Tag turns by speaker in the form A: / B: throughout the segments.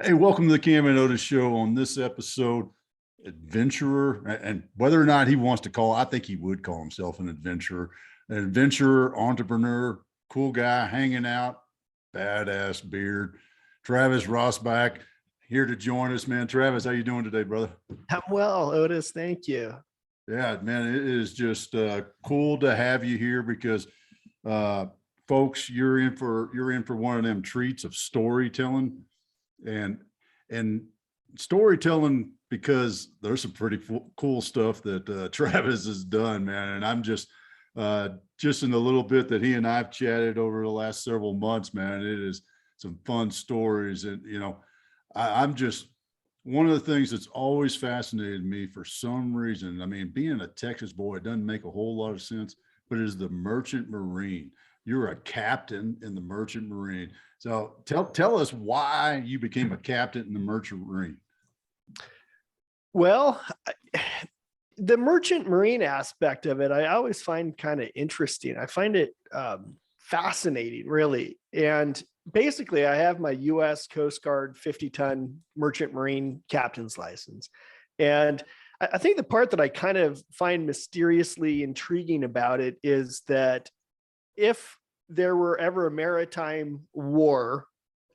A: Hey, welcome to the Cam and Otis Show. On this episode, adventurer, and whether or not he wants to call, I think he would call himself an adventurer, entrepreneur, cool guy, hanging out, badass beard. Travis Rosenbach here to join us, man. Travis, how you doing today, brother?
B: I'm well, Otis. Thank you.
A: Yeah, man, it is just cool to have you here because, uh, folks, you're in for one of them treats of storytelling and and storytelling because there's some pretty cool stuff that Travis has done, man. And I'm just in the little bit that he and I've chatted over the last several months, man. It is some fun stories, and I'm just one of the things that's always fascinated me for some reason. I mean, being a Texas boy, it doesn't make a whole lot of sense, but it is the merchant marine. You're a captain in the merchant marine. So tell us why you became a captain in the merchant marine.
B: Well, the merchant marine aspect of it, I always find kind of interesting. I find it fascinating, really. And basically, I have my U.S. Coast Guard 50-ton merchant marine captain's license. And I think the part that I kind of find mysteriously intriguing about it is that if there were ever a maritime war,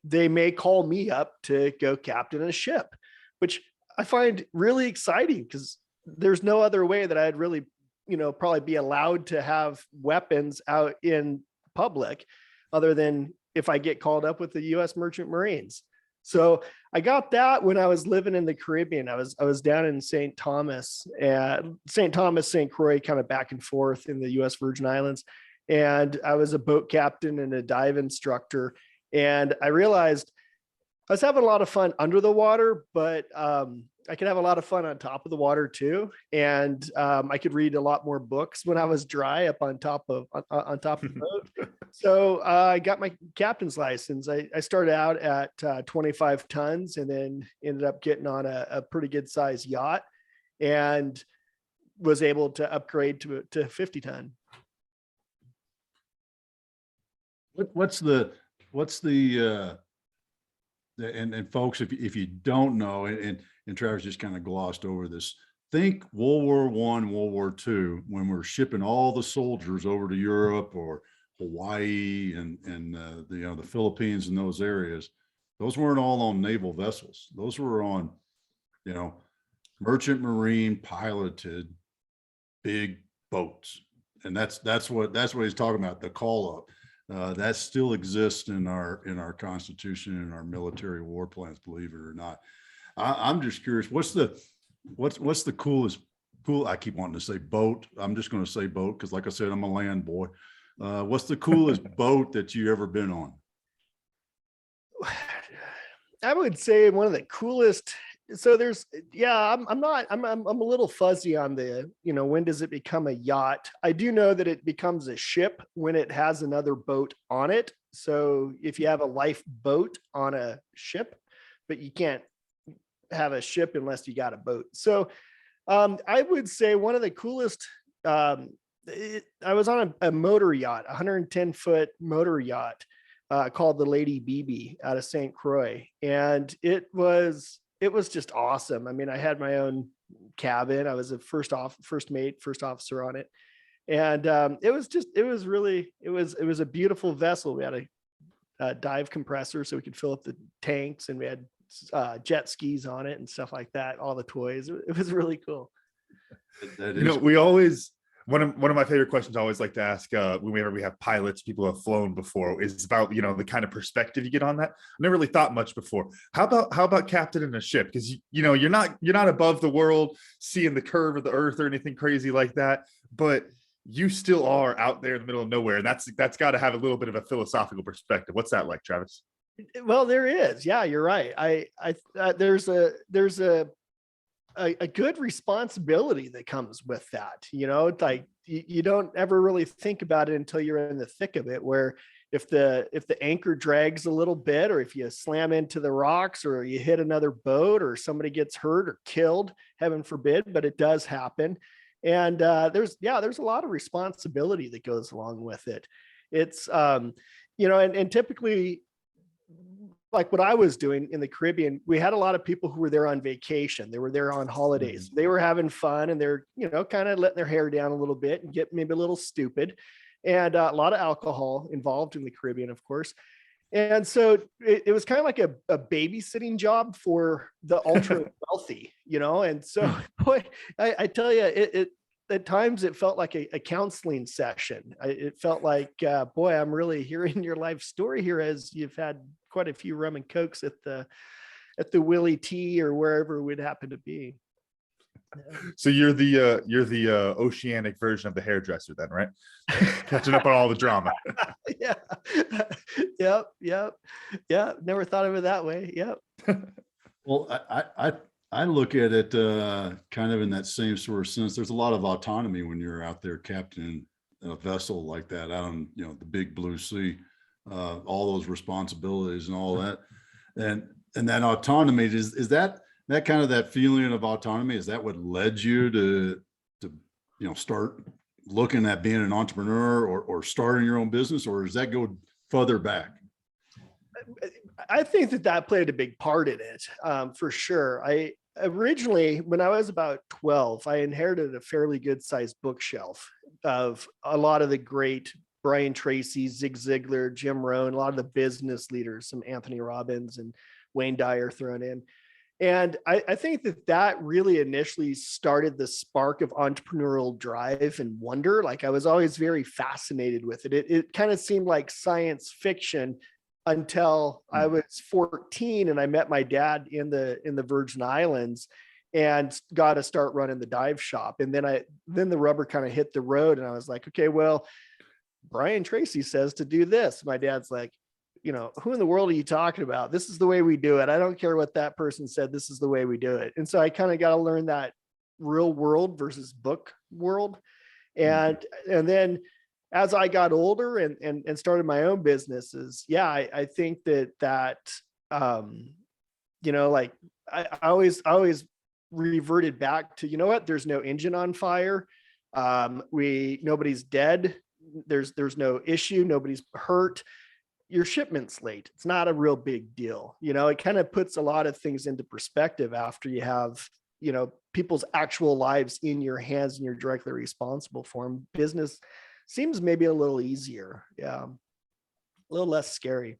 B: they may call me up to go captain a ship, which I find really exciting because there's no other way that I'd really, probably be allowed to have weapons out in public other than if I get called up with the U.S. Merchant Marines. So I got that when I was living in the Caribbean. I was down in St. Thomas, St. Croix, kind of back and forth in the U.S. Virgin Islands. And I was a boat captain and a dive instructor. And I realized I was having a lot of fun under the water, but I could have a lot of fun on top of the water too. And I could read a lot more books when I was dry up on top of the boat. So I got my captain's license. I started out at 25 tons and then ended up getting on a pretty good size yacht and was able to upgrade to 50 ton.
A: What's the and folks, if you don't know, and Travis just kind of glossed over this, think World War I, World War II, when we're shipping all the soldiers over to Europe or Hawaii and the Philippines and those areas. Those weren't all on naval vessels. Those were on, merchant marine piloted big boats. And that's what he's talking about, the call up. That still exists in our Constitution and our military war plans, believe it or not. I'm just curious, what's the coolest I keep wanting to say boat. I'm just going to say boat because, like I said, I'm a land boy. What's the coolest boat that you ever been on?
B: I would say one of the coolest. So I'm a little fuzzy on the, when does it become a yacht? I do know that it becomes a ship when it has another boat on it. So if you have a lifeboat on a ship, but you can't have a ship unless you got a boat. So I would say one of the coolest, I was on a motor yacht, 110-foot motor yacht called the Lady BB out of St. Croix. And it was just awesome. I mean, I had my own cabin. I was a first officer on it. And it was a beautiful vessel. We had a dive compressor so we could fill up the tanks, and we had jet skis on it and stuff like that. All the toys. It was really cool.
C: We always, one of my favorite questions I always like to ask whenever we have pilots, people who have flown before, is about the kind of perspective you get on that. I never really thought much before. How about captain in a ship? Because you're not above the world, seeing the curve of the earth or anything crazy like that, but you still are out there in the middle of nowhere, and that's got to have a little bit of a philosophical perspective. What's that like, Travis?
B: Well, there is. Yeah, you're right. There's a good responsibility that comes with that. Like you don't ever really think about it until you're in the thick of it, where if the anchor drags a little bit, or if you slam into the rocks, or you hit another boat, or somebody gets hurt or killed, heaven forbid, but it does happen. And there's a lot of responsibility that goes along with it. It's and typically like what I was doing in the Caribbean, we had a lot of people who were there on vacation. They were there on holidays. They were having fun and they're, kind of letting their hair down a little bit and get maybe a little stupid. And a lot of alcohol involved in the Caribbean, of course. And so it was kind of like a babysitting job for the ultra wealthy, And so, boy, I tell you, it at times it felt like a counseling session. It felt like, boy, I'm really hearing your life story here, as you've had quite a few rum and cokes at the Willie T or wherever we'd happen to be.
C: So you're the oceanic version of the hairdresser then, right? Catching up on all the drama.
B: Yeah. Yep. Never thought of it that way. Yep.
A: Well, I look at it kind of in that same sort of sense. There's a lot of autonomy when you're out there captaining a vessel like that out on, the big blue sea, all those responsibilities and all that. And that autonomy is that kind of that feeling of autonomy, is that what led you to start looking at being an entrepreneur or starting your own business, or does that go further back?
B: I think that played a big part in it, for sure. I originally, when I was about 12, I inherited a fairly good sized bookshelf of a lot of the great Brian Tracy, Zig Ziglar, Jim Rohn, a lot of the business leaders, some Anthony Robbins and Wayne Dyer thrown in. And I think that really initially started the spark of entrepreneurial drive and wonder. Like, I was always very fascinated with it. It kind of seemed like science fiction until I was 14 and I met my dad in the Virgin Islands and got to start running the dive shop. And then the rubber kind of hit the road and I was like, okay, well, Brian Tracy says to do this. My dad's like, who in the world are you talking about? This is the way we do it. I don't care what that person said. This is the way we do it. And so I kind of got to learn that real world versus book world. And then as I got older and started my own businesses, I think that like I always reverted back to, what, there's no engine on fire. Nobody's dead. There's no issue. Nobody's hurt. Your shipment's late. It's not a real big deal. It kind of puts a lot of things into perspective after you have, people's actual lives in your hands and you're directly responsible for them. Business seems maybe a little easier. Yeah. A little less scary.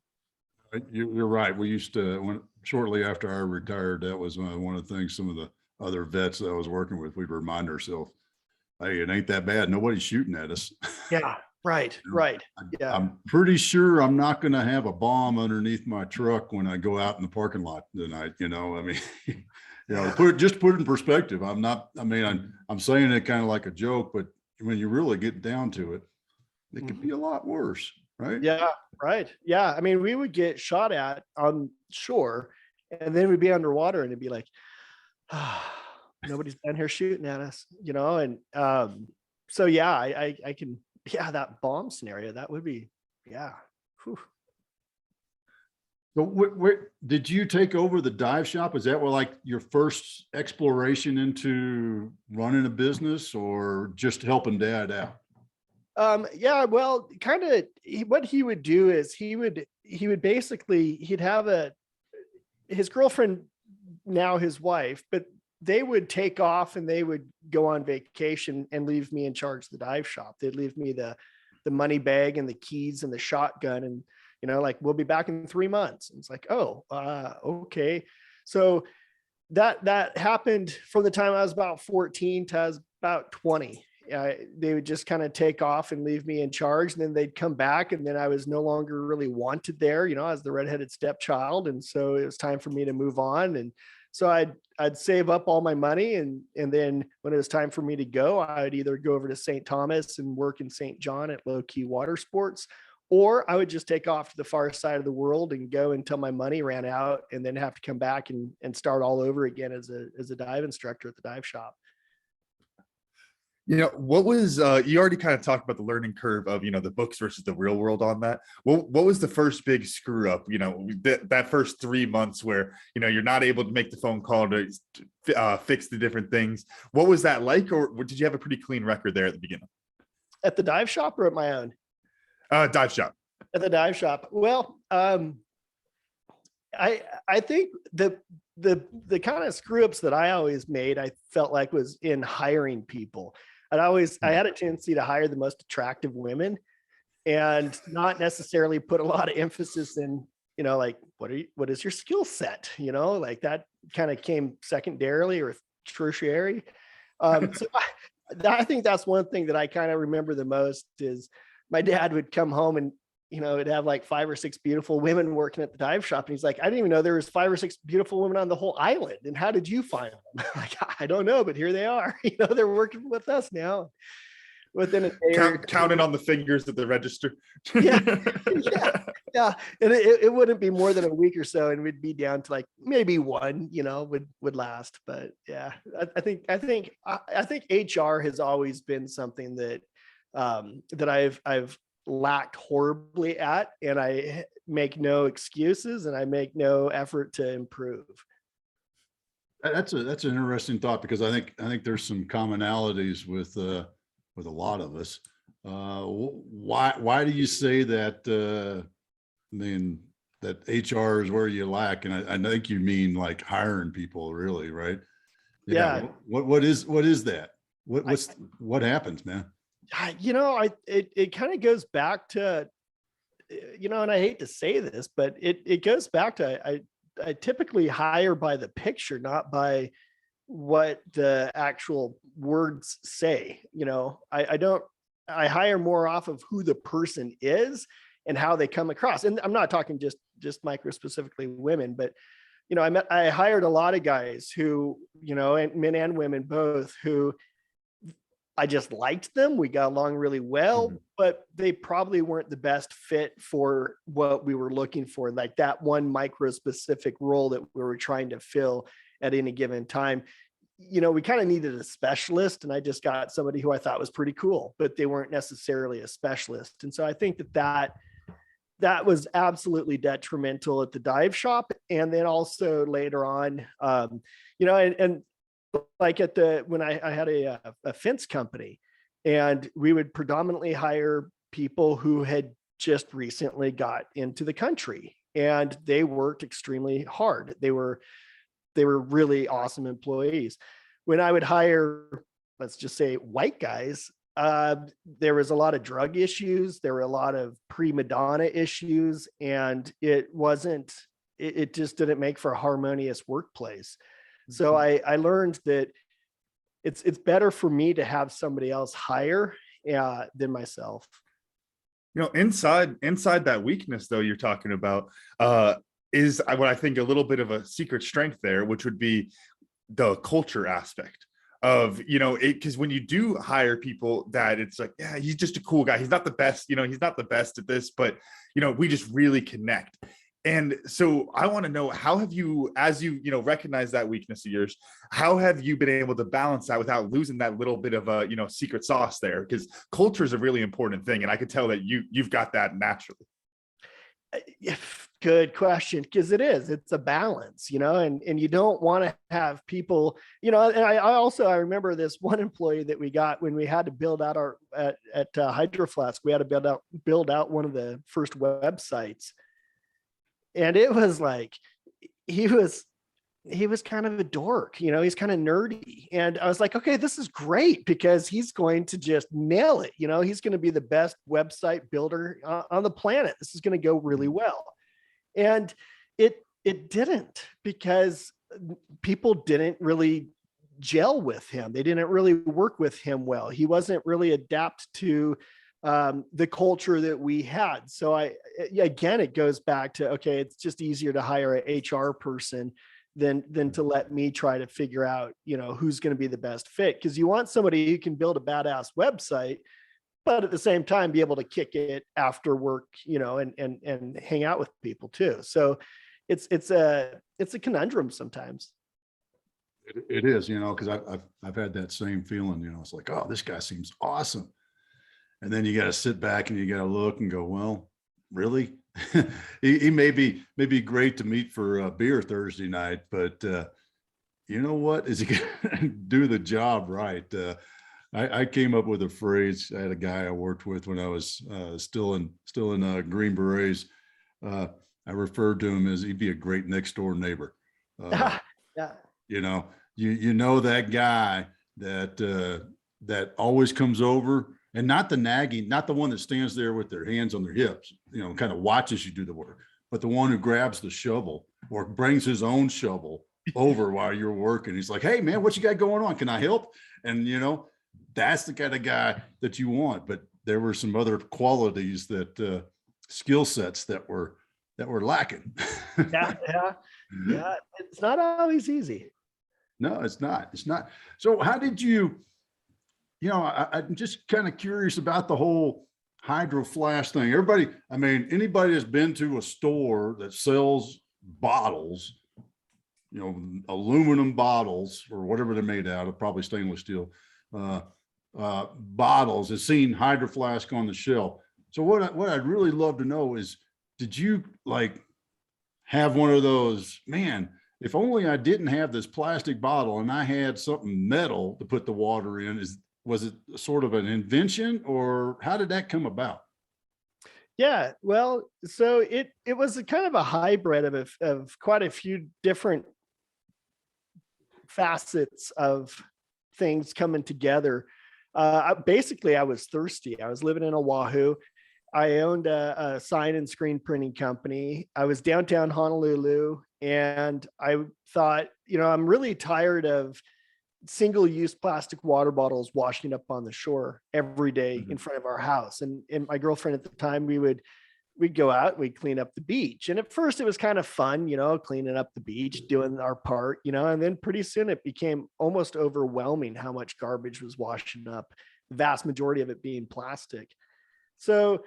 A: You're right. We used to, shortly after I retired, that was one of the things, some of the other vets that I was working with, we'd remind ourselves, hey, it ain't that bad. Nobody's shooting at us.
B: Yeah. Right. Yeah.
A: I'm pretty sure I'm not going to have a bomb underneath my truck when I go out in the parking lot tonight. Put it in perspective. I'm saying it kind of like a joke, but when you really get down to it, it could be a lot worse. Right.
B: Yeah. Right. Yeah. I mean, we would get shot at on shore and then we'd be underwater and it'd be like, nobody's down here shooting at us, and so, yeah, I can, that bomb scenario, that would be, yeah. Whew.
A: So where did you take over the dive shop? Is that like your first exploration into running a business or just helping Dad out?
B: Yeah, well, kind of what he would do is he would basically, he'd have his girlfriend, now his wife, but they would take off and they would go on vacation and leave me in charge of the dive shop. They'd leave me the money bag and the keys and the shotgun and, like, we'll be back in 3 months. And it's like, oh, okay. So that happened from the time I was about 14 to I was about 20. They would just kind of take off and leave me in charge. And then they'd come back and then I was no longer really wanted there, as the redheaded stepchild. And so it was time for me to move on. And so I'd save up all my money. And then when it was time for me to go, I would either go over to St. Thomas and work in St. John at Low Key Water Sports, or I would just take off to the far side of the world and go until my money ran out and then have to come back and start all over again as a dive instructor at the dive shop.
C: What was, you already kind of talked about the learning curve of, the books versus the real world on that. What was the first big screw up, that first 3 months where, you're not able to make the phone call to fix the different things. What was that like? Or did you have a pretty clean record there at the beginning?
B: At the dive shop or at my own?
C: Dive shop.
B: At the dive shop. Well, I think the kind of screw ups that I always made, I felt like was in hiring people. I had a tendency to hire the most attractive women and not necessarily put a lot of emphasis in, like, what is your skill set? Like that kind of came secondarily or tertiary. So I think that's one thing that I kind of remember the most is my dad would come home and, it'd have like 5 or 6 beautiful women working at the dive shop. And he's like, I didn't even know there was 5 or 6 beautiful women on the whole island. And how did you find them? Like, I don't know, but here they are. They're working with us now. Within a day
C: counting on the fingers at the register.
B: Yeah. Yeah. And it wouldn't be more than a week or so, and we'd be down to like maybe one, would last. But yeah, I think HR has always been something that that I've lacked horribly at, and I make no excuses and I make no effort to improve.
A: That's an interesting thought, because I think there's some commonalities with a lot of us. Why do you say that? That HR is where you lack, and I think you mean like hiring people, really, right?
B: Yeah.
A: What is that? What happens, man?
B: It kind of goes back to, and I hate to say this, but it goes back to I typically hire by the picture, not by what the actual words say. I hire more off of who the person is and how they come across. And I'm not talking just micro specifically women, but I hired a lot of guys who, and men and women both, who I just liked them. We got along really well, but they probably weren't the best fit for what we were looking for, like that one micro specific role that we were trying to fill at any given time. We kind of needed a specialist, and I just got somebody who I thought was pretty cool, but they weren't necessarily a specialist. And so I think that was absolutely detrimental at the dive shop. And then also later on, and like when I had a fence company, and we would predominantly hire people who had just recently got into the country, and they worked extremely hard. They were really awesome employees. When I would hire, let's just say, white guys, there was a lot of drug issues. There were a lot of prima donna issues, and it just didn't make for a harmonious workplace. So I learned that it's better for me to have somebody else hire than myself.
C: Inside that weakness, though, you're talking about, is what I think a little bit of a secret strength there, which would be the culture aspect of, because when you do hire people that it's like, yeah, he's just a cool guy. He's not the best, he's not the best at this, but, we just really connect. And so I want to know, how have you, as you, recognize that weakness of yours, how have you been able to balance that without losing that little bit of a, secret sauce there? Because culture is a really important thing. And I could tell that you've got that naturally.
B: Good question, because it's a balance, and you don't want to have people, and I remember this one employee that we got when we had to build out at Hydro Flask. We had to build out one of the first websites, and it was like he was kind of a dork, he's kind of nerdy. And I was like, okay, this is great, because he's going to just nail it. He's going to be the best website builder on the planet. This is going to go really well. And it didn't, because people didn't really gel with him. They didn't really work with him well. He wasn't really adapt to the culture that we had. So again, it goes back to, okay, it's just easier to hire an HR person than to let me try to figure out, who's going to be the best fit. Because you want somebody who can build a badass website, but at the same time be able to kick it after work, and hang out with people too. So it's a conundrum sometimes.
A: It is, because I've had that same feeling. It's like, oh, this guy seems awesome, and then you got to sit back and you got to look and go, well, really? he may be great to meet for a beer Thursday night, but you know what? Is he going to do the job right? I came up with a phrase. I had a guy I worked with when I was still in Green Berets. I referred to him as he'd be a great next door neighbor.
B: Yeah.
A: You know, you know that guy that always comes over, and not the nagging, not the one that stands there with their hands on their hips, you know, kind of watches you do the work, but the one who grabs the shovel or brings his own shovel over while you're working. He's like, hey man, what you got going on? Can I help? And you know, that's the kind of guy that you want. But there were some other qualities that skill sets that were lacking.
B: Yeah. It's not always easy.
A: No, it's not. It's not. So how did you, you know, I'm just kind of curious about the whole Hydro Flask thing. Everybody, I mean, anybody that's been to a store that sells bottles, you know, aluminum bottles or whatever they're made out of, probably stainless steel, bottles, has seen Hydro Flask on the shelf. So what I'd really love to know is, did you like have one of those, man, if only I didn't have this plastic bottle and I had something metal to put the water in, was it sort of an invention, or how did that come about?
B: Yeah, well, so it was a kind of a hybrid of quite a few different facets of things coming together. Basically, I was thirsty. I was living in Oahu. I owned a sign and screen printing company. I was downtown Honolulu, and I thought, you know, I'm really tired of single-use plastic water bottles washing up on the shore every day in front of our house. And my girlfriend at the time, we'd go out and we'd clean up the beach. And at first it was kind of fun, you know, cleaning up the beach, doing our part, you know, and then pretty soon it became almost overwhelming how much garbage was washing up, the vast majority of it being plastic. So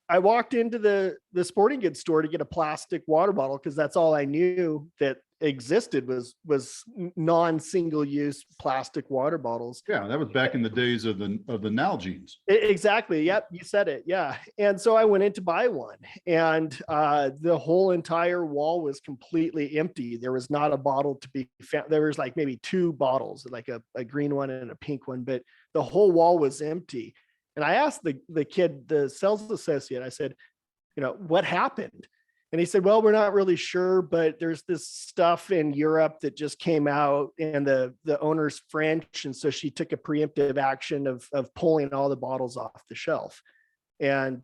B: I walked into the sporting goods store to get a plastic water bottle because that's all I knew that existed was non-single use plastic water bottles.
A: Yeah, that was back in the days of the Nalgene's.
B: Exactly. Yep, you said it. Yeah. And so I went in to buy one, and the whole entire wall was completely empty. There was not a bottle to be found. There was like maybe two bottles, like a green one and a pink one, but the whole wall was empty. And I asked the kid, the sales associate, I said, you know, what happened? And he said, well, we're not really sure, but there's this stuff in Europe that just came out, and the owner's French. And so she took a preemptive action of pulling all the bottles off the shelf. And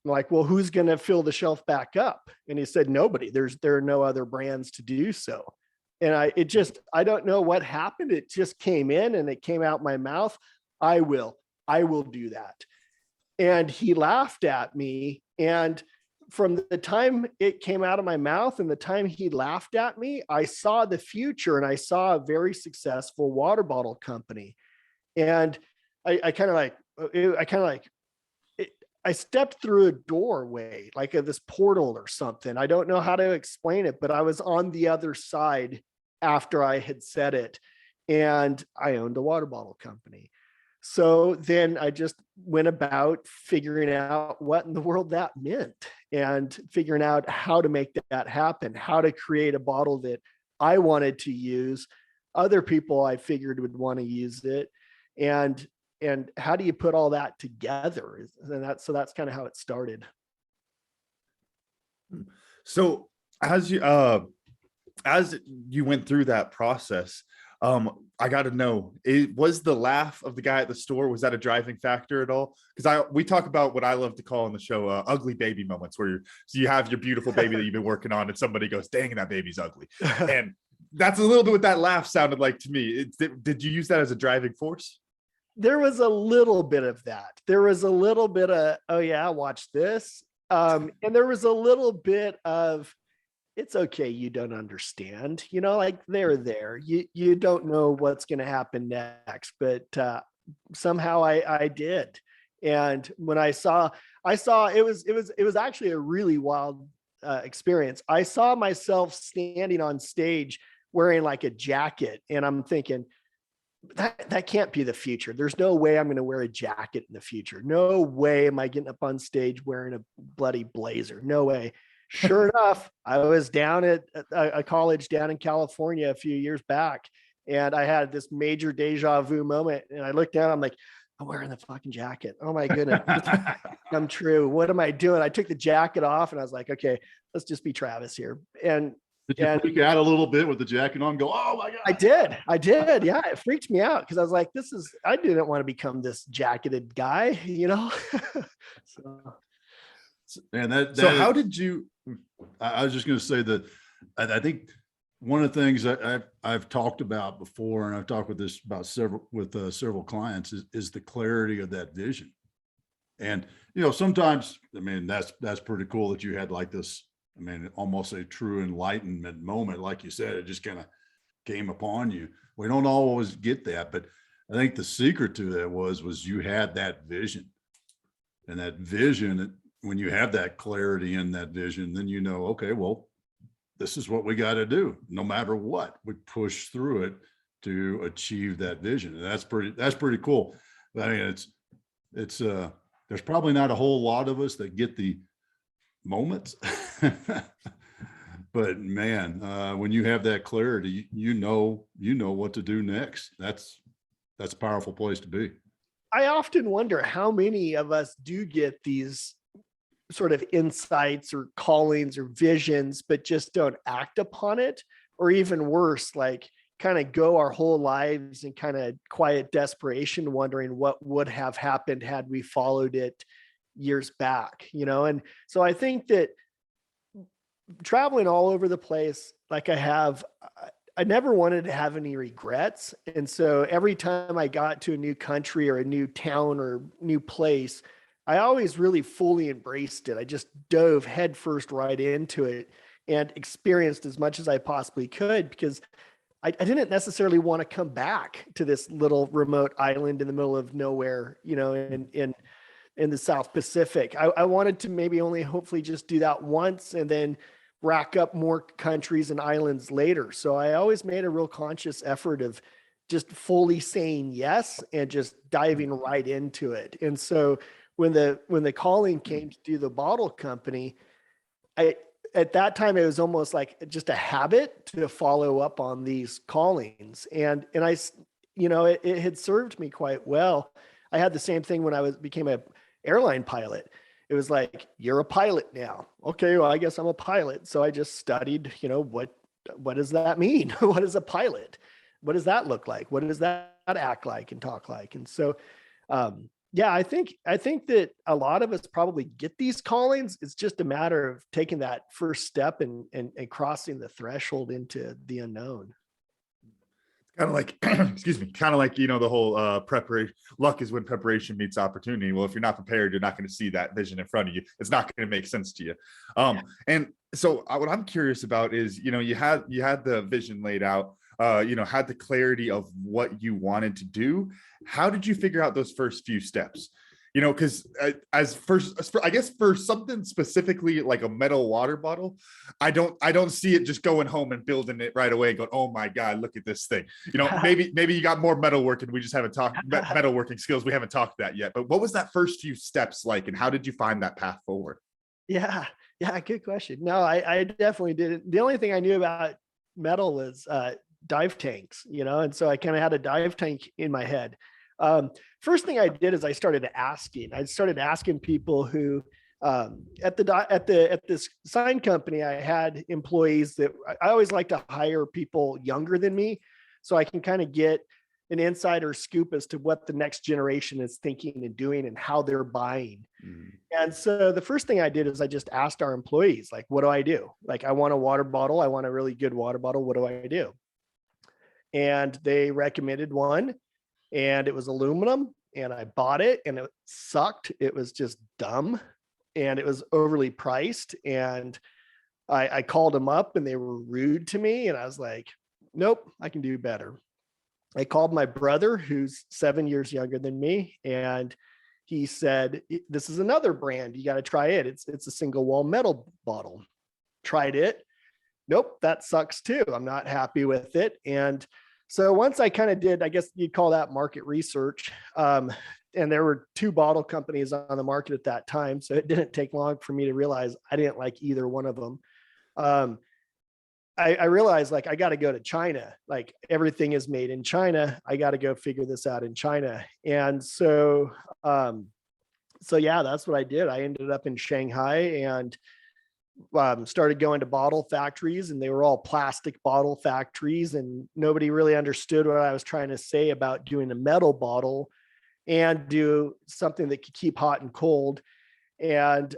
B: I'm like, well, who's going to fill the shelf back up? And he said, nobody. There are no other brands to do so. And I don't know what happened. It just came in and it came out my mouth. I will do that. And he laughed at me. And from the time it came out of my mouth and the time he laughed at me, I saw the future, and I saw a very successful water bottle company. And I stepped through a doorway, like this portal or something. I don't know how to explain it, but I was on the other side after I had said it, and I owned a water bottle company. So then I just went about figuring out what in the world that meant, and figuring out how to make that happen, how to create a bottle that I wanted to use, other people I figured would want to use it, and how do you put all that together? And that's kind of how it started.
C: So as you went through that process, I got to know, was the laugh of the guy at the store, was that a driving factor at all? Because we talk about what I love to call on the show ugly baby moments, where you have your beautiful baby that you've been working on, and somebody goes, dang, that baby's ugly. And that's a little bit what that laugh sounded like to me. Did you use that as a driving force?
B: There was a little bit of that. There was a little bit of, oh yeah, watch this. And there was a little bit of, it's okay, you don't understand, you know, like they're there. You don't know what's going to happen next, but somehow I did. And when I saw it was actually a really wild experience. I saw myself standing on stage wearing like a jacket, and I'm thinking, that can't be the future. There's no way I'm going to wear a jacket in the future. No way am I getting up on stage wearing a bloody blazer. No way. Sure enough, I was down at a college down in California a few years back, and I had this major deja vu moment. And I looked down, I'm like, I'm wearing the fucking jacket. Oh my goodness. Come true. What am I doing? I took the jacket off and I was like, okay, let's just be Travis here. And
A: Did you freak out a little bit with the jacket on? Go, oh my God.
B: I did. Yeah. It freaked me out because I was like, I didn't want to become this jacketed guy, you know?
A: And
C: so how did you,
A: I was just going to say that I think one of the things that I've talked about before, and I've talked with this about several clients, is the clarity of that vision. And, you know, sometimes, I mean, that's pretty cool that you had like this, I mean, almost a true enlightenment moment. Like you said, it just kind of came upon you. We don't always get that, but I think the secret to that was you had that vision. And that vision, when you have that clarity in that vision, then you know, okay, well, this is what we got to do. No matter what, we push through it to achieve that vision. And that's pretty cool. I mean, it's there's probably not a whole lot of us that get the moments, but man, when you have that clarity, you know what to do next. That's a powerful place to be.
B: I often wonder how many of us do get these sort of insights or callings or visions, but just don't act upon it, or even worse, like kind of go our whole lives in kind of quiet desperation, wondering what would have happened had we followed it years back, you know? And so I think that traveling all over the place, like I never wanted to have any regrets. And so every time I got to a new country or a new town or new place, I always really fully embraced it. I just dove headfirst right into it and experienced as much as I possibly could, because I didn't necessarily want to come back to this little remote island in the middle of nowhere, you know, in the South Pacific. I wanted to maybe only hopefully just do that once and then rack up more countries and islands later. So I always made a real conscious effort of just fully saying yes and just diving right into it. And so when the calling came to do the bottle company, at that time, it was almost like just a habit to follow up on these callings. And I, you know, it had served me quite well. I had the same thing when I became a airline pilot. It was like, you're a pilot now. Okay, well, I guess I'm a pilot. So I just studied, you know, what does that mean? What is a pilot? What does that look like? What does that act like and talk like? And so, yeah, I think that a lot of us probably get these callings. It's just a matter of taking that first step and crossing the threshold into the unknown.
C: kind of like, excuse me, kind of like, you know, the whole preparation, luck is when preparation meets opportunity. Well, if you're not prepared, you're not going to see that vision in front of you. It's not going to make sense to you. And so what I'm curious about is, you know, you had the vision laid out, you know, had the clarity of what you wanted to do. How did you figure out those first few steps? You know, because I guess for something specifically like a metal water bottle, I don't see it just going home and building it right away and going, oh my God, look at this thing. You know, maybe you got more metalworking. We just haven't talked metalworking skills. We haven't talked that yet. But what was that first few steps like, and how did you find that path forward?
B: Yeah, good question. No, I definitely didn't. The only thing I knew about metal was dive tanks, you know, and so I kind of had a dive tank in my head. First thing I did is I started asking people who, at this sign company, I had employees that I always like to hire people younger than me, so I can kind of get an insider scoop as to what the next generation is thinking and doing and how they're buying. And so the first thing I did is I just asked our employees, like, what do I do? Like, I want a water bottle. I want a really good water bottle. What do I do? And they recommended one, and it was aluminum, and I bought it, and it sucked. It was just dumb, and it was overly priced. And I called them up, and they were rude to me. And I was like, nope, I can do better. I called my brother, who's 7 years younger than me, and he said, this is another brand. You got to try it. It's a single wall metal bottle. Tried it. Nope, that sucks too. I'm not happy with it. And so once I kind of did, I guess you'd call that market research. And there were 2 bottle companies on the market at that time. So it didn't take long for me to realize I didn't like either one of them. I realized like, I got to go to China. Like everything is made in China. I got to go figure this out in China. And so, yeah, that's what I did. I ended up in Shanghai and started going to bottle factories, and they were all plastic bottle factories, and nobody really understood what I was trying to say about doing a metal bottle and do something that could keep hot and cold. And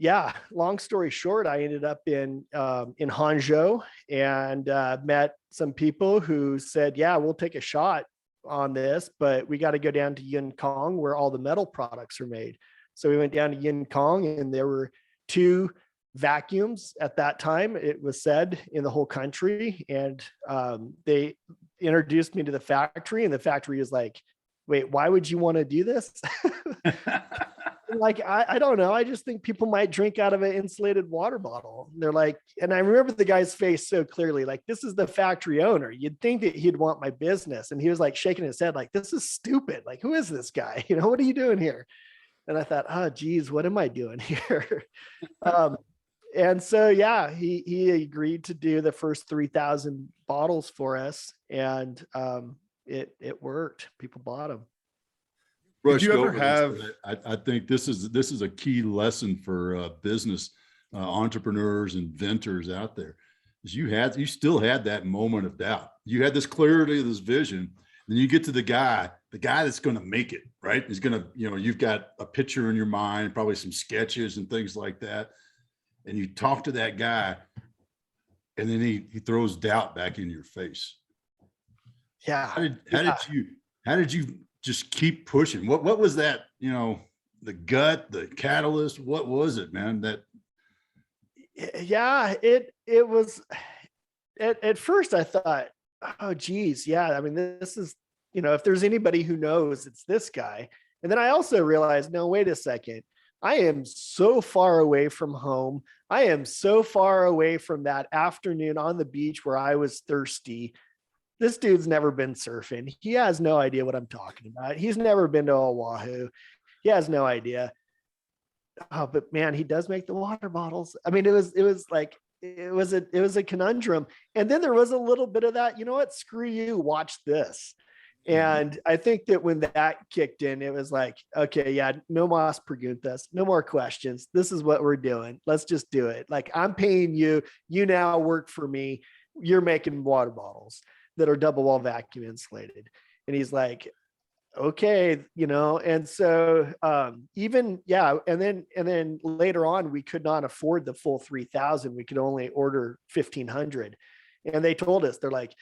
B: yeah, long story short, I ended up in Hangzhou and met some people who said, yeah, we'll take a shot on this, but we got to go down to Yunnan where all the metal products are made. So we went down to Yunnan, and there were 2 vacuums at that time, it was said, in the whole country. And they introduced me to the factory, and the factory is like, wait, why would you want to do this? Like, I don't know. I just think people might drink out of an insulated water bottle. They're like, and I remember the guy's face so clearly, like, this is the factory owner. You'd think that he'd want my business. And he was like shaking his head, like, this is stupid. Like, who is this guy? You know, what are you doing here? And I thought, oh, geez, what am I doing here? And so, yeah, he agreed to do the first 3,000 bottles for us. And it worked. People bought them.
C: Did you ever
A: Over this,
C: have?
A: but I think this is a key lesson for business entrepreneurs, inventors out there. Is you still had that moment of doubt. You had this clarity of this vision. Then you get to the guy that's going to make it, right? He's going to, you've got a picture in your mind, probably some sketches and things like that. And you talk to that guy, and then he throws doubt back in your face.
B: Yeah.
A: How did you just keep pushing? What was that, the gut, the catalyst? What was it, man?
B: Yeah, it was, at first I thought, oh geez, yeah, I mean, this is, if there's anybody who knows, it's this guy. And then I also realized, no, wait a second, I am so far away from home. I am so far away from that afternoon on the beach where I was thirsty. This dude's never been surfing. He has no idea what I'm talking about. He's never been to Oahu. He has no idea. Oh, but man, he does make the water bottles. I mean, it was a conundrum. And then there was a little bit of that, you know what, screw you, watch this. And I think that when that kicked in, it was like, okay, yeah, no más preguntas, no more questions. This is what we're doing. Let's just do it. Like, I'm paying you. You now work for me. You're making water bottles that are double wall vacuum insulated. And he's like, okay, and so even, yeah. And then later on, we could not afford the full 3,000. We could only order 1,500. And they told us, they're like,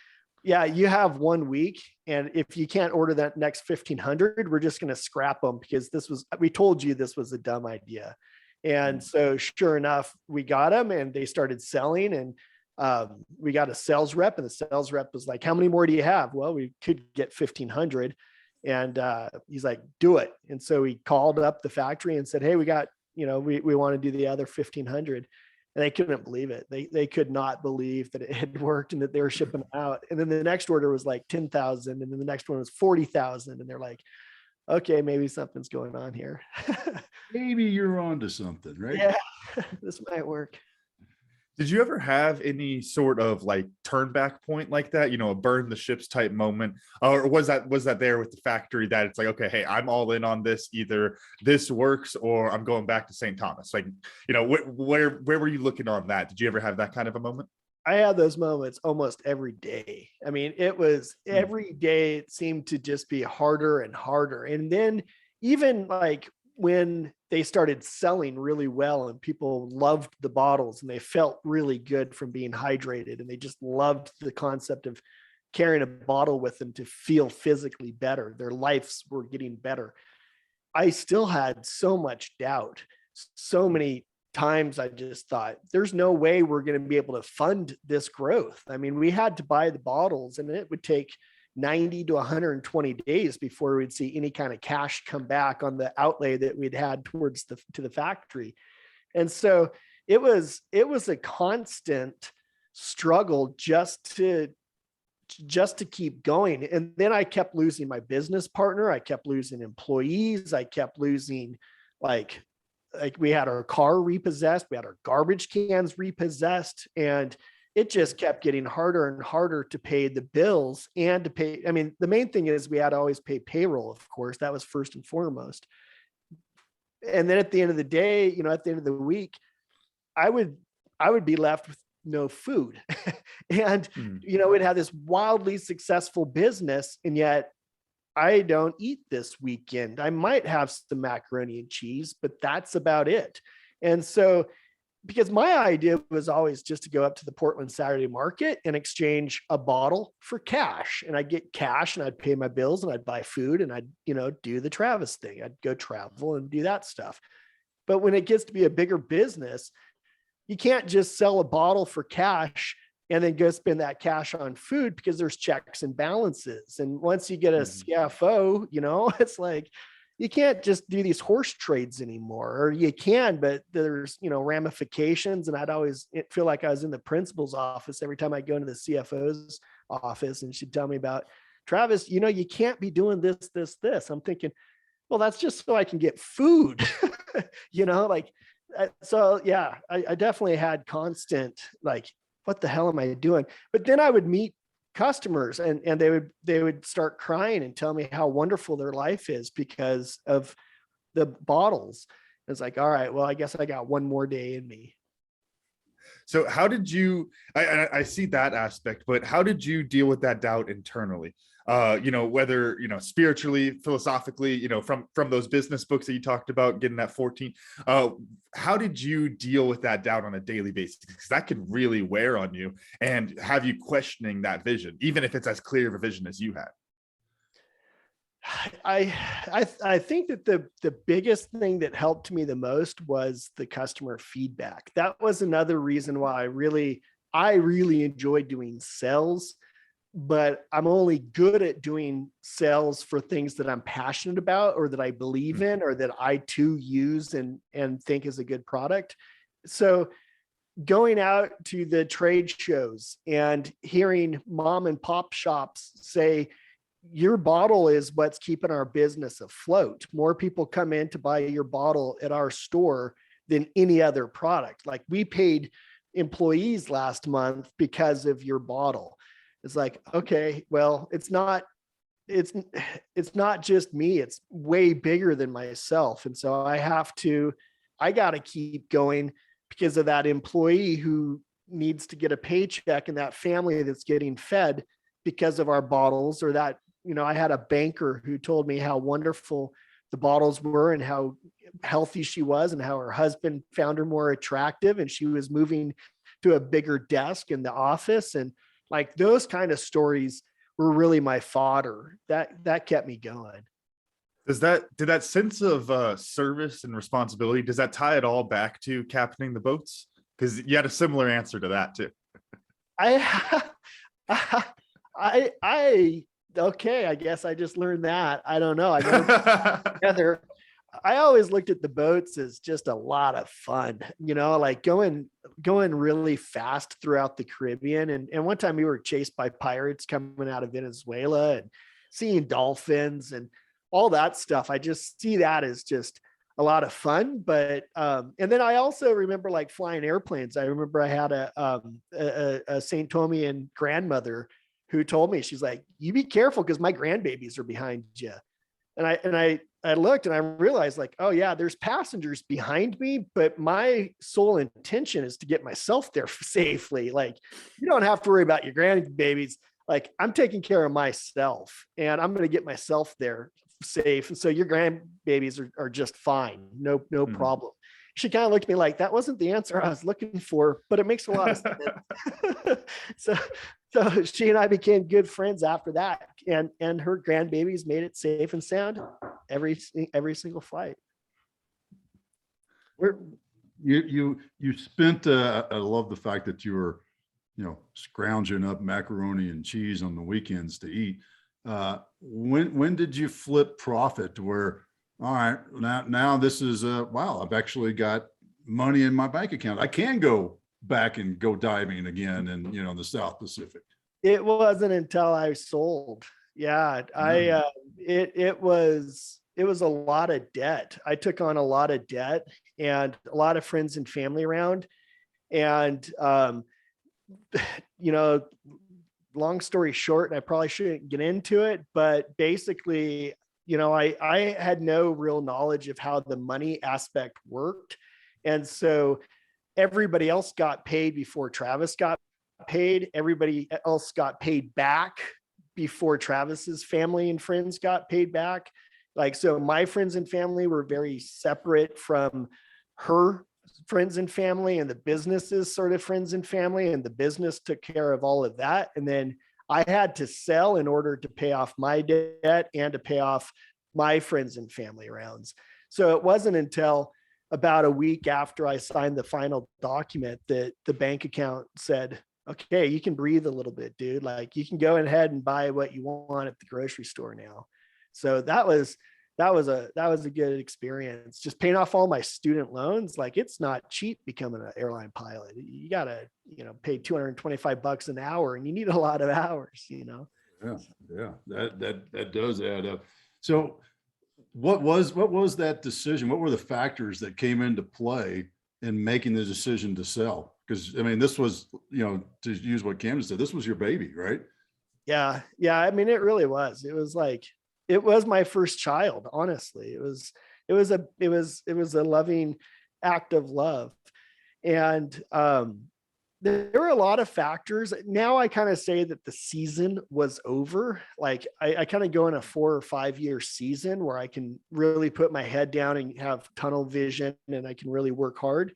B: yeah, you have 1 week. And if you can't order that next 1,500, we're just going to scrap them, because we told you this was a dumb idea. And so sure enough, we got them, and they started selling, and we got a sales rep, and the sales rep was like, how many more do you have? Well, we could get 1,500. And he's like, do it. And so he called up the factory and said, hey, we got, we want to do the other 1,500. And they couldn't believe it. They could not believe that it had worked and that they were shipping out. And then the next order was like 10,000. And then the next one was 40,000. And they're like, okay, maybe something's going on here.
A: Maybe you're onto something, right?
B: Yeah, this might work.
C: Did you ever have any sort of like turn back point like that, a burn the ships type moment? Or was that there with the factory that it's like, okay, hey, I'm all in on this, either this works or I'm going back to St. Thomas? Like, where were you looking on that? Did you ever have that kind of a moment?
B: I had those moments almost every day. I mean, it was every day, it seemed to just be harder and harder. And then even like when they started selling really well and people loved the bottles and they felt really good from being hydrated, and they just loved the concept of carrying a bottle with them to feel physically better. Their lives were getting better. I still had so much doubt. So many times I just thought, there's no way we're going to be able to fund this growth. I mean, we had to buy the bottles, and it would take 90 to 120 days before we'd see any kind of cash come back on the outlay that we'd had towards the factory. And so it was a constant struggle just to keep going. And then I kept losing my business partner. I kept losing employees. I kept losing like like we had our car repossessed, we had our garbage cans repossessed, and it just kept getting harder and harder to pay the bills and to pay. I mean, the main thing is we had to always pay payroll, of course, that was first and foremost. And then at the end of the day, at the end of the week, I would be left with no food. And, we'd have this wildly successful business, and yet I don't eat this weekend. I might have some macaroni and cheese, but that's about it. And so, because my idea was always just to go up to the Portland Saturday market and exchange a bottle for cash, and I'd get cash and I'd pay my bills and I'd buy food and I'd, do the Travis thing. I'd go travel and do that stuff. But when it gets to be a bigger business, you can't just sell a bottle for cash and then go spend that cash on food, because there's checks and balances. And once you get a CFO, it's like, you can't just do these horse trades anymore, or you can, but there's, ramifications. And I'd always feel like I was in the principal's office every time I go into the CFO's office, and she'd tell me about, Travis, you can't be doing this. I'm thinking, well, that's just so I can get food, so yeah, I definitely had constant, like, what the hell am I doing? But then I would meet customers, and they would start crying and tell me how wonderful their life is because of the bottles. It's like, all right, well, I guess I got one more day in me.
C: So how did you, I see that aspect, but how did you deal with that doubt internally? Whether, spiritually, philosophically, from those business books that you talked about, getting that 14, how did you deal with that doubt on a daily basis? Because that can really wear on you and have you questioning that vision, even if it's as clear of a vision as you had.
B: I think that the biggest thing that helped me the most was the customer feedback. That was another reason why I really enjoyed doing sales, but I'm only good at doing sales for things that I'm passionate about, or that I believe in, or that I too use and think is a good product. So going out to the trade shows and hearing mom and pop shops say, your bottle is what's keeping our business afloat. More people come in to buy your bottle at our store than any other product. Like, we paid employees last month because of your bottle. It's like, okay, well, it's not just me. It's way bigger than myself. And so I got to keep going because of that employee who needs to get a paycheck, and that family that's getting fed because of our bottles, or that, I had a banker who told me how wonderful the bottles were and how healthy she was, and how her husband found her more attractive, and she was moving to a bigger desk in the office. And like, those kind of stories were really my fodder. That kept me going.
C: Did that sense of service and responsibility, does that tie it all back to captaining the boats? Because you had a similar answer to that too.
B: Okay, I guess I just learned that. I don't know. I always looked at the boats as just a lot of fun, like going really fast throughout the Caribbean. And one time we were chased by pirates coming out of Venezuela, and seeing dolphins and all that stuff. I just see that as just a lot of fun. But and then I also remember like flying airplanes. I remember I had a St. Thomian grandmother who told me, she's like, you be careful, because my grandbabies are behind you. And I looked and I realized, like, oh yeah, there's passengers behind me, but my sole intention is to get myself there safely. Like, you don't have to worry about your grandbabies. Like, I'm taking care of myself, and I'm going to get myself there safe. And so your grandbabies are just fine. No problem. She kind of looked at me like, that wasn't the answer I was looking for, but it makes a lot of sense. So she and I became good friends after that, and her grandbabies made it safe and sound every single flight.
A: You spent, I love the fact that you were, scrounging up macaroni and cheese on the weekends to eat. When did you flip profit to where, all right, now this is wow, I've actually got money in my bank account. I can go back and go diving again in, the South Pacific?
B: It wasn't until I sold. Yeah. It it was a lot of debt. I took on a lot of debt and a lot of friends and family around. And, you know, long story short, and I probably shouldn't get into it, but basically, you know, I had no real knowledge of how the money aspect worked. And so everybody else got paid before Travis got paid. Everybody else got paid back before Travis's family and friends got paid back. Like, so my friends and family were very separate from her friends and family, and the business's sort of friends and family, and the business took care of all of that. And then I had to sell in order to pay off my debt and to pay off my friends and family rounds. So it wasn't until about a week after I signed the final document that the bank account said, okay, you can breathe a little bit, dude. Like, you can go ahead and buy what you want at the grocery store now. So that was a good experience. Just paying off all my student loans. Like, it's not cheap becoming an airline pilot. You gotta, you know, pay $225 an hour, and you need a lot of hours, you know?
A: Yeah. That does add up. So what was that decision? What were the factors that came into play in making the decision to sell? Because I mean, this was, you know, to use what Camden said, this was your baby, right?
B: Yeah. I mean, it really was. It was like, it was my first child. Honestly, it was a loving act of love. And, there were a lot of factors. Now I kind of say that the season was over. Like, I kind of go in a 4 or 5 year season where I can really put my head down and have tunnel vision, and I can really work hard,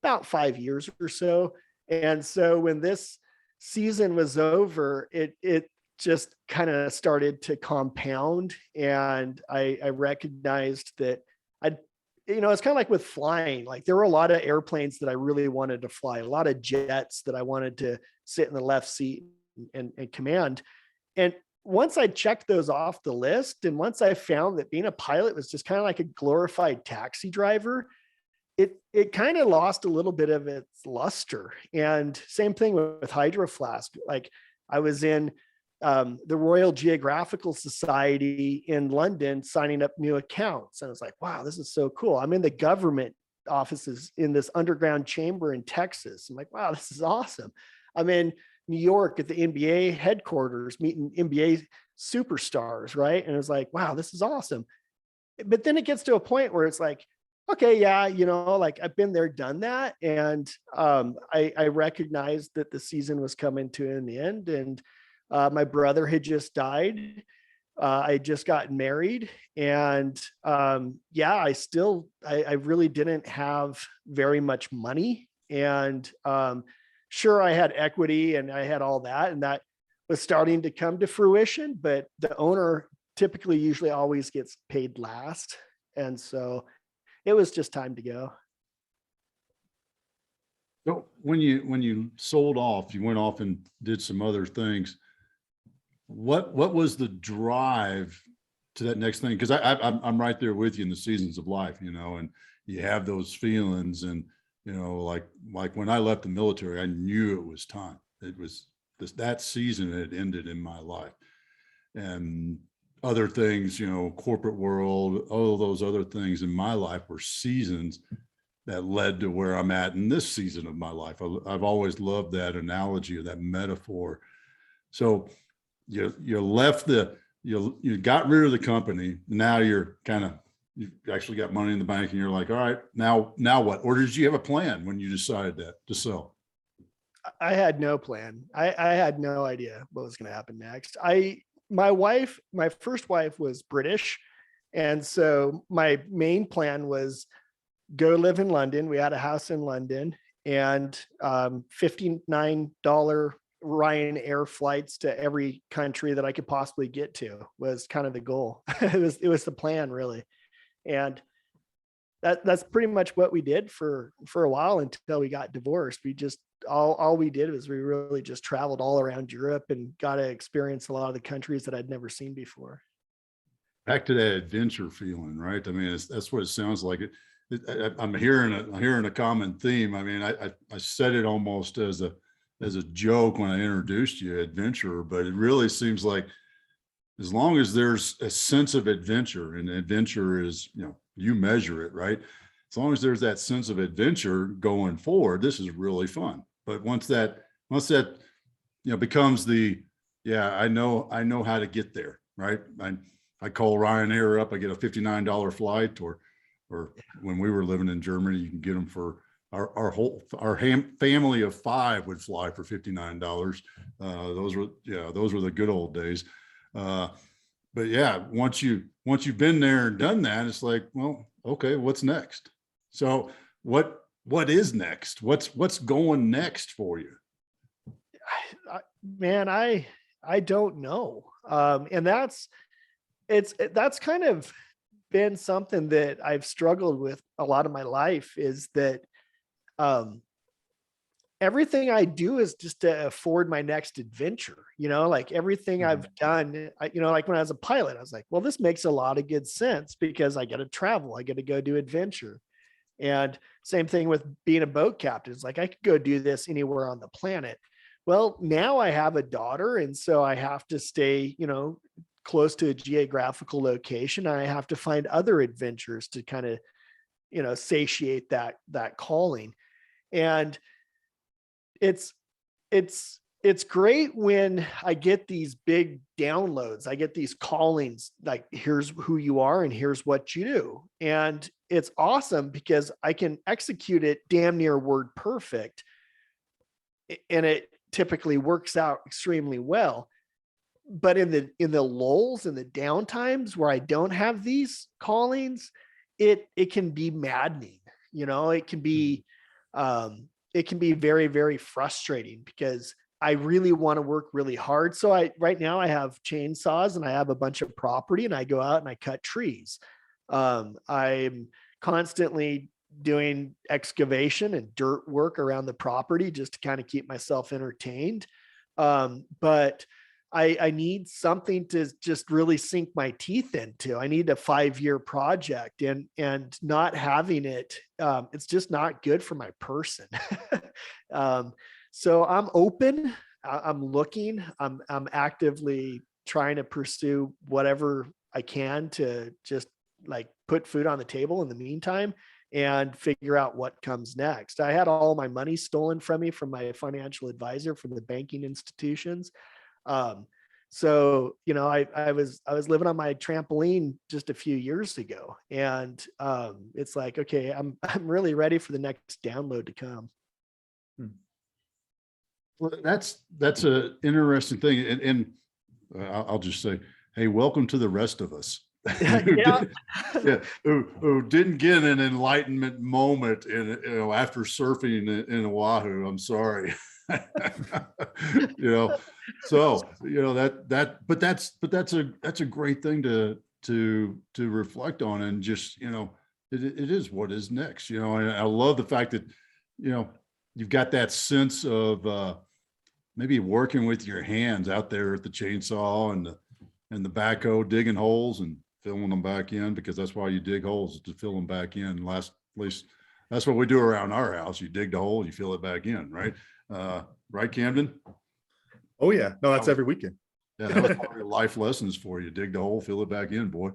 B: about 5 years or so. And so when this season was over, it just kind of started to compound. And I recognized that you know, it's kind of like with flying. Like, there were a lot of airplanes that I really wanted to fly, a lot of jets that I wanted to sit in the left seat and command. And once I checked those off the list, and once I found that being a pilot was just kind of like a glorified taxi driver, it kind of lost a little bit of its luster. And same thing with Hydro Flask. Like, I was in the Royal Geographical Society in London signing up new accounts. And I was like, wow, this is so cool. I'm in the government offices in this underground chamber in Texas. I'm like, wow, this is awesome. I'm in New York at the NBA headquarters meeting NBA superstars, right? And it was like, wow, this is awesome. But then it gets to a point where it's like, okay, yeah, you know, like, I've been there, done that. And I recognized that the season was coming to an end. And my brother had just died. I just got married. And yeah, I really didn't have very much money. And sure, I had equity and I had all that, and that was starting to come to fruition, but the owner typically usually always gets paid last. And so it was just time to go.
A: So when you sold off, you went off and did some other things. What was the drive to that next thing? Because I'm right there with you in the seasons of life, you know, and you have those feelings. And, you know, like when I left the military, I knew it was time. It was that season had ended in my life. And other things, you know, corporate world, all those other things in my life were seasons that led to where I'm at in this season of my life. I've always loved that analogy or that metaphor. So you left you got rid of the company. Now you actually got money in the bank, and you're like, all right, now what? Or did you have a plan when you decided to sell?
B: I had no plan. I had no idea what was going to happen next. My first wife was British. And so my main plan was go live in London. We had a house in London, and $59 Ryanair flights to every country that I could possibly get to was kind of the goal. It was the plan, really. And that's pretty much what we did for a while until we got divorced. We just, all we did was we really just traveled all around Europe and got to experience a lot of the countries that I'd never seen before.
A: Back to that adventure feeling, right? I mean, that's what it sounds like. I'm hearing a common theme. I mean, I said it almost as a joke when I introduced you, adventurer, but it really seems like as long as there's a sense of adventure, and adventure is, you measure it, right? As long as there's that sense of adventure going forward, this is really fun. But once that, becomes the, yeah, I know how to get there, right? I call Ryanair up, I get a $59 flight, or when we were living in Germany, you can get them for our family of 5 would fly for $59. Those were the good old days. But yeah, once you've been there and done that, it's like, well, okay, what's next? So what is next? What's going next for you?
B: Man, I don't know. And that's kind of been something that I've struggled with a lot of my life, is that everything I do is just to afford my next adventure, like everything I've done, like when I was a pilot, I was like, well, this makes a lot of good sense because I get to travel, I get to go do adventure. And same thing with being a boat captain. It's like, I could go do this anywhere on the planet. Well, now I have a daughter, and so I have to stay, close to a geographical location. I have to find other adventures to kind of, satiate that calling. And it's great when I get these big downloads. I get these callings, like, here's who you are and here's what you do. And it's awesome because I can execute it damn near word perfect. And it typically works out extremely well. But in the lulls and the downtimes where I don't have these callings, it can be maddening. It can be very, very frustrating because I really want to work really hard. So right now I have chainsaws and I have a bunch of property, and I go out and I cut trees. I'm constantly doing excavation and dirt work around the property just to kind of keep myself entertained. But I need something to just really sink my teeth into. I need a 5-year project, and not having it, it's just not good for my person. So I'm open. I'm looking. I'm actively trying to pursue whatever I can to just like put food on the table in the meantime and figure out what comes next. I had all my money stolen from me from my financial advisor from the banking institutions. So, I was living on my trampoline just a few years ago, and it's like, okay, I'm really ready for the next download to come.
A: Well, that's a interesting thing. And I'll just say, hey, welcome to the rest of us.
B: Yeah.
A: Who didn't get an enlightenment moment after surfing in Oahu. I'm sorry. So but that's a great thing to reflect on, and just it is what is next. And I love the fact that you've got that sense of maybe working with your hands out there at the chainsaw and the backhoe, digging holes and filling them back in, because that's why you dig holes, to fill them back in. At least that's what we do around our house. You dig the hole, you fill it back in, right? Right, Camden?
C: Oh yeah, no, that's every weekend.
A: Yeah, that was part of life lessons for you. Dig the hole, fill it back in, boy.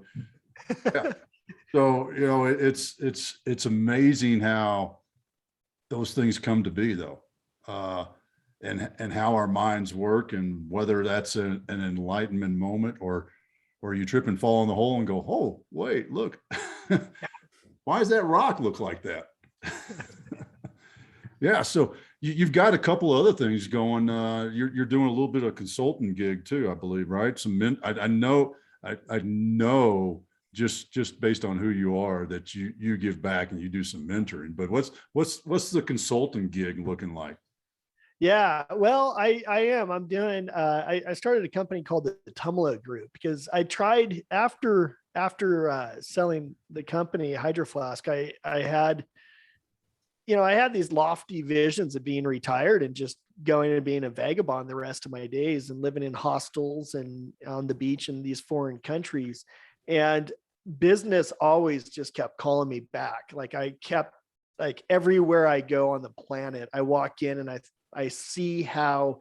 A: Yeah. So it's amazing how those things come to be, though, and how our minds work, and whether that's an enlightenment moment or you trip and fall in the hole and go, oh wait, look, why does that rock look like that? Yeah, so you've got a couple of other things going. You're doing a little bit of consulting gig too, I believe, right? I know just based on who you are that you give back and you do some mentoring. But what's the consulting gig looking like?
B: Yeah, well, I am. I'm doing. I started a company called the Tumalo Group because I tried after selling the company Hydroflask. I had these lofty visions of being retired and just going and being a vagabond the rest of my days and living in hostels and on the beach in these foreign countries. And business always just kept calling me back. Like everywhere I go on the planet, I walk in and I see how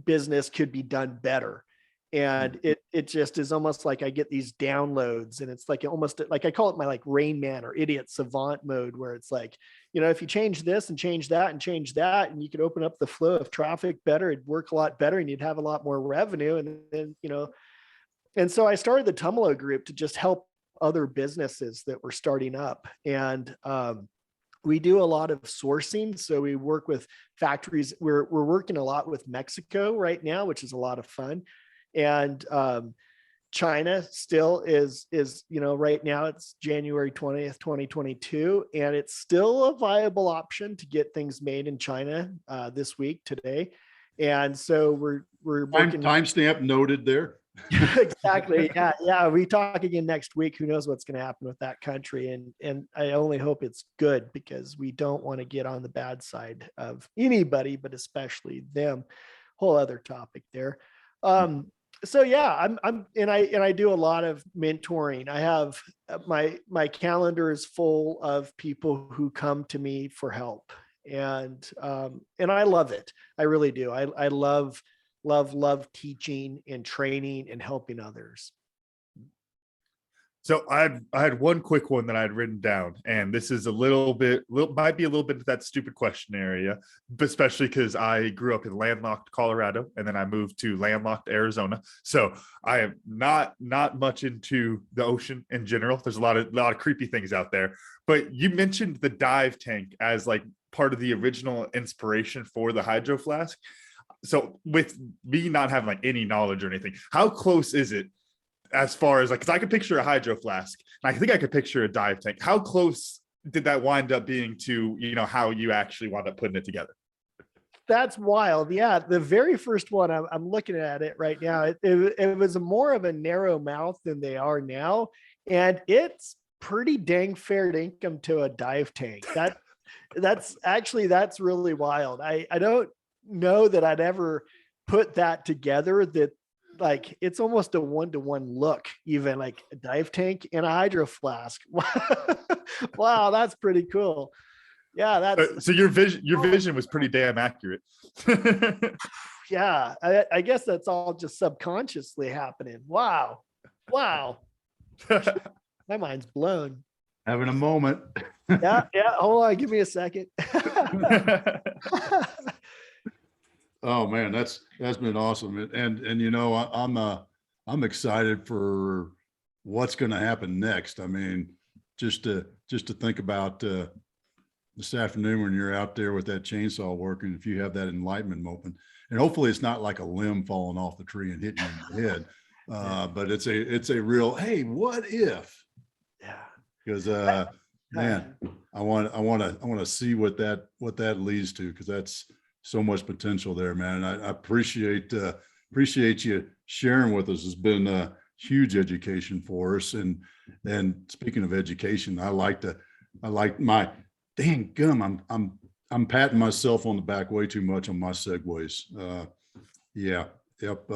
B: business could be done better. And it just is almost like I get these downloads, and it's like almost like I call it my like Rain Man or idiot savant mode, where it's like, if you change this and change that and change that, and you could open up the flow of traffic better, it'd work a lot better and you'd have a lot more revenue. And then, and so I started the Tumalo group to just help other businesses that were starting up. And we do a lot of sourcing. So we work with factories. We're working a lot with Mexico right now, which is a lot of fun. And China still is, right now it's January 20th, 2022, and it's still a viable option to get things made in China this week, today. And so we're working.
A: Timestamp noted there.
B: Exactly. Yeah. We talk again next week. Who knows what's going to happen with that country? And I only hope it's good, because we don't want to get on the bad side of anybody, but especially them. Whole other topic there. So yeah, I do a lot of mentoring. I have my calendar is full of people who come to me for help, and I love it. I really do. I love teaching and training and helping others.
C: So I had one quick one that I had written down, and this is might be a little bit of that stupid question area, but especially because I grew up in landlocked Colorado and then I moved to landlocked Arizona. So I am not much into the ocean in general. There's a lot of creepy things out there. But you mentioned the dive tank as like part of the original inspiration for the Hydro Flask. So with me not having like any knowledge or anything, how close is it? As far as like, because I could picture a Hydro Flask, and I think I could picture a dive tank. How close did that wind up being to, how you actually wound up putting it together?
B: That's wild. Yeah. The very first one, I'm looking at it right now. It was more of a narrow mouth than they are now. And it's pretty dang fair income to a dive tank. That's really wild. I don't know that I'd ever put that together, that like it's almost a one-to-one look, even like a dive tank and a Hydro Flask. Wow, that's pretty cool. Yeah, that's
C: so your vision was pretty damn accurate.
B: Yeah, I guess that's all just subconsciously happening. Wow. My mind's blown.
A: Having a moment.
B: Yeah. Hold on, give me a second.
A: Oh man, that's been awesome. And I'm excited for what's going to happen next. I mean, just to think about this afternoon when you're out there with that chainsaw working, if you have that enlightenment moment, and hopefully it's not like a limb falling off the tree and hitting you in the head, but it's a real, hey, what if?
B: Yeah.
A: Because man, I want to see what that leads to, because that's so much potential there, man. I appreciate you sharing with us. It's been a huge education for us. And speaking of education, I like my dang gum. I'm patting myself on the back way too much on my segues. Yeah. Yep.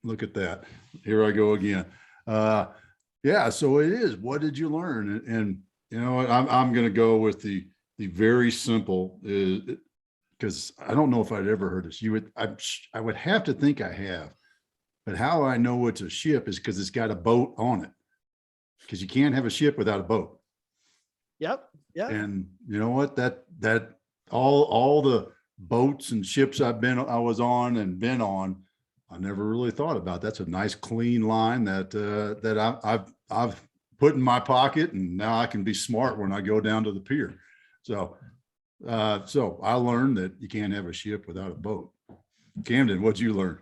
A: Look at that. Here I go again. Yeah. So it is. What did you learn? And you know what? I'm going to go with the very simple, because I don't know if I'd ever heard this. I would have to think I have, but how I know it's a ship is because it's got a boat on it, because you can't have a ship without a boat.
B: Yep. Yeah.
A: And you know what? That all the boats and ships I was on and been on, I never really thought about. That's a nice clean line that I've put in my pocket, and now I can be smart when I go down to the pier. So I learned that you can't have a ship without a boat. Camden, what'd you learn?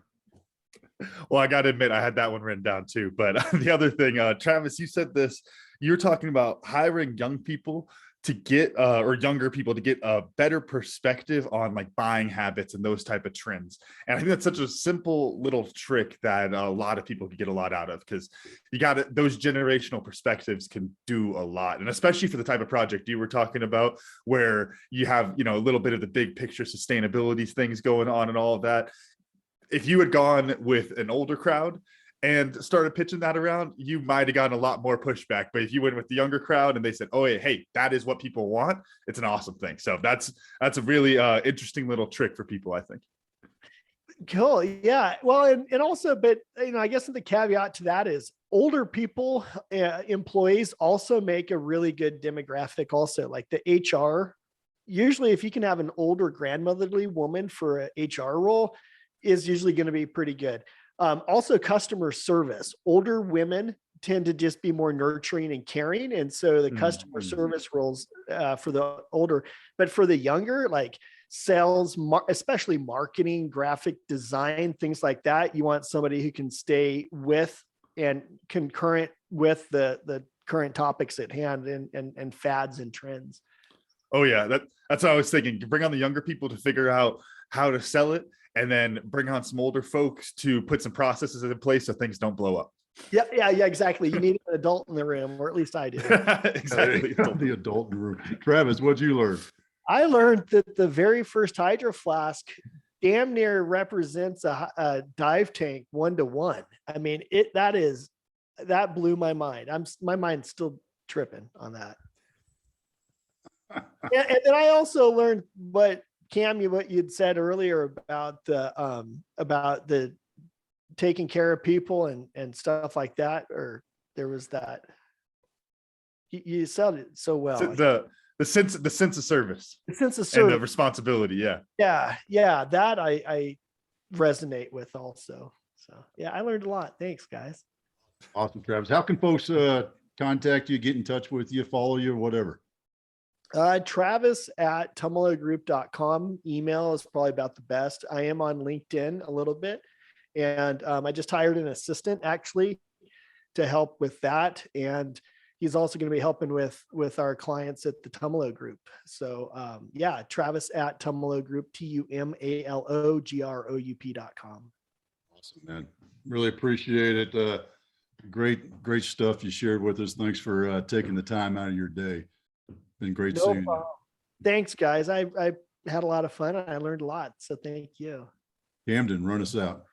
C: Well, I got to admit, I had that one written down too. But the other thing, Travis, you said this, you were talking about hiring young people to get, or younger people to get a better perspective on like buying habits and those type of trends. And I think that's such a simple little trick that a lot of people can get a lot out of, because you got it. Those generational perspectives can do a lot. And especially for the type of project you were talking about, where you have, a little bit of the big picture sustainability things going on and all of that. If you had gone with an older crowd and started pitching that around, you might have gotten a lot more pushback. But if you went with the younger crowd and they said, oh, hey, that is what people want, it's an awesome thing. So that's a really interesting little trick for people, I think.
B: Cool. Yeah. Well, and also, but I guess the caveat to that is older people, employees also make a really good demographic also, like the HR. Usually if you can have an older grandmotherly woman for a HR role is usually going to be pretty good. Also customer service, older women tend to just be more nurturing and caring. And so the customer service roles for the older, but for the younger, like sales, especially marketing, graphic design, things like that, you want somebody who can stay with and concurrent with the current topics at hand and fads and trends.
C: Oh yeah, that's what I was thinking. Bring on the younger people to figure out how to sell it, and then bring on some older folks to put some processes in place so things don't blow up.
B: Yeah, exactly. You need an adult in the room, or at least I do.
C: Exactly.
A: The adult in the room. Travis, what'd you learn?
B: I learned that the very first Hydro Flask damn near represents a dive tank 1-to-1. I mean, that blew my mind. My mind's still tripping on that. And then I also learned what you'd said earlier about the taking care of people and stuff like that, or there was that. You said it so well.
C: The sense of service.
B: The sense of service
C: and the responsibility. Yeah.
B: Yeah. That I resonate with also. So yeah, I learned a lot. Thanks, guys.
A: Awesome, Travis. How can folks contact you, get in touch with you, follow you, or whatever?
B: Travis at tumalogroup.com. Email is probably about the best. I am on LinkedIn a little bit. And I just hired an assistant actually to help with that. And he's also going to be helping with our clients at the Tumalo Group. So yeah, Travis at Tumalo Group, TUMALOGROUP.com.
A: Awesome, man. Really appreciate it. Great stuff you shared with us. Thanks for taking the time out of your day. Been great seeing you.
B: Thanks, guys. I had a lot of fun. I learned a lot. So thank you.
A: Camden, run us out.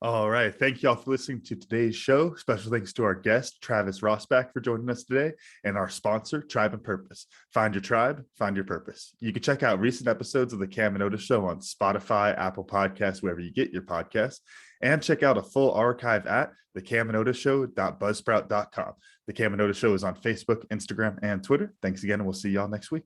C: All right. Thank you all for listening to today's show. Special thanks to our guest, Travis Rosenbach, for joining us today, and our sponsor, Tribe and Purpose. Find your tribe, find your purpose. You can check out recent episodes of The Cam and Otis Show on Spotify, Apple Podcasts, wherever you get your podcasts, and check out a full archive at thecamandotisshow.buzzsprout.com. The Cam and Otis Show is on Facebook, Instagram, and Twitter. Thanks again, and we'll see y'all next week.